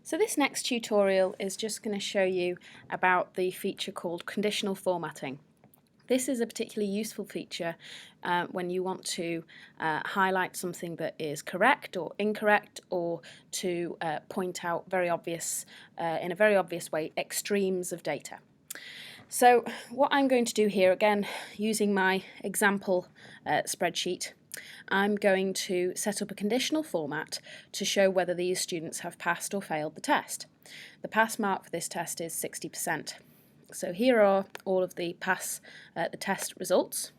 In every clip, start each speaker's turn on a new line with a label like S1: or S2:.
S1: So this next tutorial is just going to show you about the feature called conditional formatting. This is a particularly useful feature when you want to highlight something that is correct or incorrect, or to point out in a very obvious way, extremes of data. So what I'm going to do here, again using my example spreadsheet, I'm going to set up a conditional format to show whether these students have passed or failed the test. The pass mark for this test is 60%. So here are all of the the test results,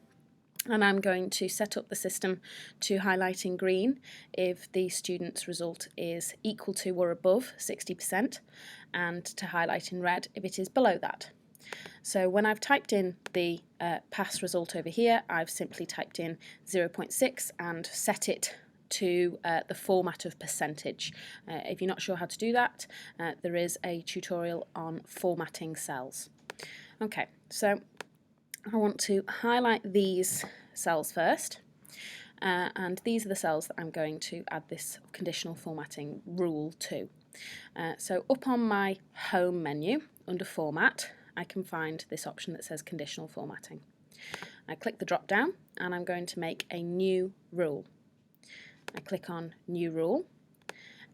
S1: and I'm going to set up the system to highlight in green if the student's result is equal to or above 60%, and to highlight in red if it is below that. So when I've typed in the pass result over here, I've simply typed in 0.6 and set it to the format of percentage. If you're not sure how to do that, there is a tutorial on formatting cells. Okay, so I want to highlight these cells first, and these are the cells that I'm going to add this conditional formatting rule to. So up on my home menu under Format, I can find this option that says Conditional Formatting. I click the drop down and I'm going to make a new rule. I click on New Rule,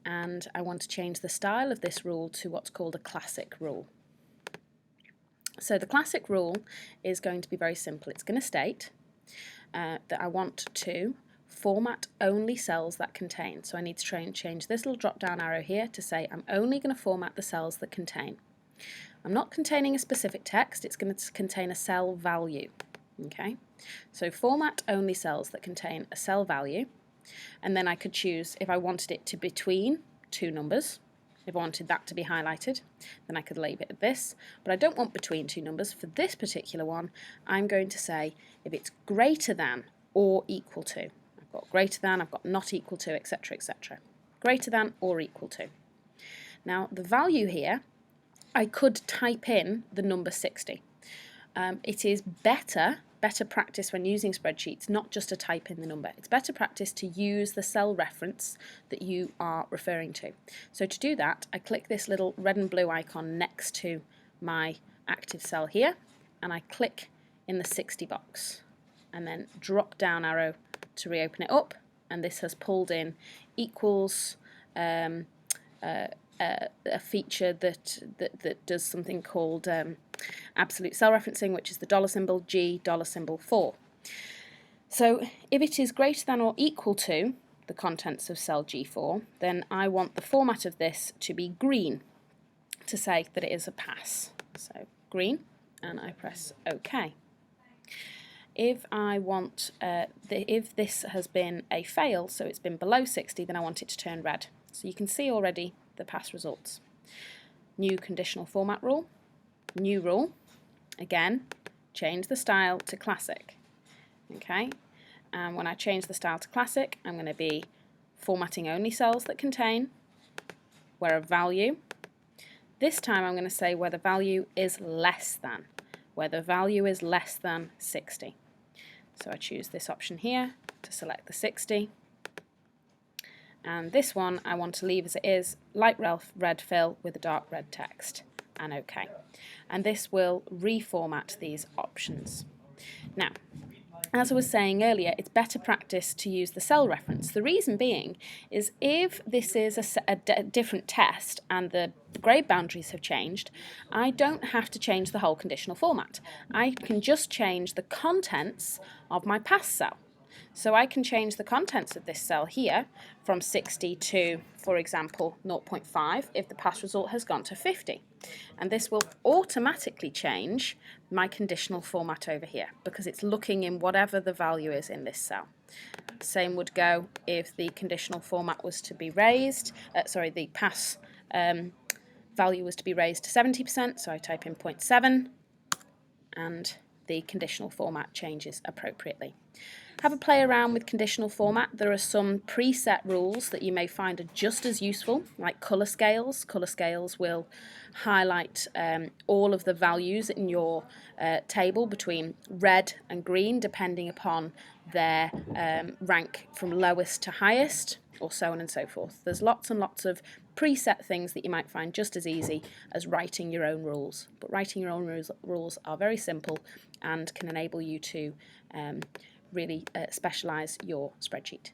S1: and I want to change the style of this rule to what's called a classic rule. So the classic rule is going to be very simple. It's going to state that I want to format only cells that contain. So I need to change this little drop down arrow here to say I'm only going to format the cells that contain. I'm not containing a specific text, it's going to contain a cell value. Okay, so format only cells that contain a cell value, and then I could choose if I wanted it to be between two numbers. If I wanted that to be highlighted, then I could label it this, but I don't want between two numbers. For this particular one, I'm going to say if it's greater than or equal to. I've got greater than, I've got not equal to, etc., etc. Greater than or equal to. Now the value here, I could type in the number 60. It is better practice when using spreadsheets not just to type in the number. It's better practice to use the cell reference that you are referring to. So to do that, I click this little red and blue icon next to my active cell here, and I click in the 60 box, and then drop down arrow to reopen it up, and this has pulled in equals a feature that does something called absolute cell referencing, which is the $ G $4. So if it is greater than or equal to the contents of cell G4, then I want the format of this to be green to say that it is a pass. So green, and I press OK. If I want, if this has been a fail, so it's been below 60, then I want it to turn red. So you can see already the pass results. New conditional format rule, new rule, again, change the style to classic. Okay, and when I change the style to classic, I'm going to be formatting only cells that contain, where a value. This time I'm going to say where the value is less than, where the value is less than 60. So I choose this option here to select the 60. And this one I want to leave as it is, light red fill with a dark red text, and OK. And this will reformat these options. Now, as I was saying earlier, it's better practice to use the cell reference. The reason being is if this is a different test and the grade boundaries have changed, I don't have to change the whole conditional format. I can just change the contents of my pass cell. So I can change the contents of this cell here from 60 to, for example, 0.5 if the pass result has gone to 50. And this will automatically change my conditional format over here because it's looking in whatever the value is in this cell. Same would go if the conditional format was to be raised, the pass value was to be raised to 70%, so I type in 0.7 and the conditional format changes appropriately. Have a play around with conditional format. There are some preset rules that you may find are just as useful, like colour scales. Colour scales will highlight all of the values in your table between red and green, depending upon their rank from lowest to highest. or so on and so forth. There's lots and lots of preset things that you might find just as easy as writing your own rules. But writing your own rules are very simple and can enable you to really specialise your spreadsheet.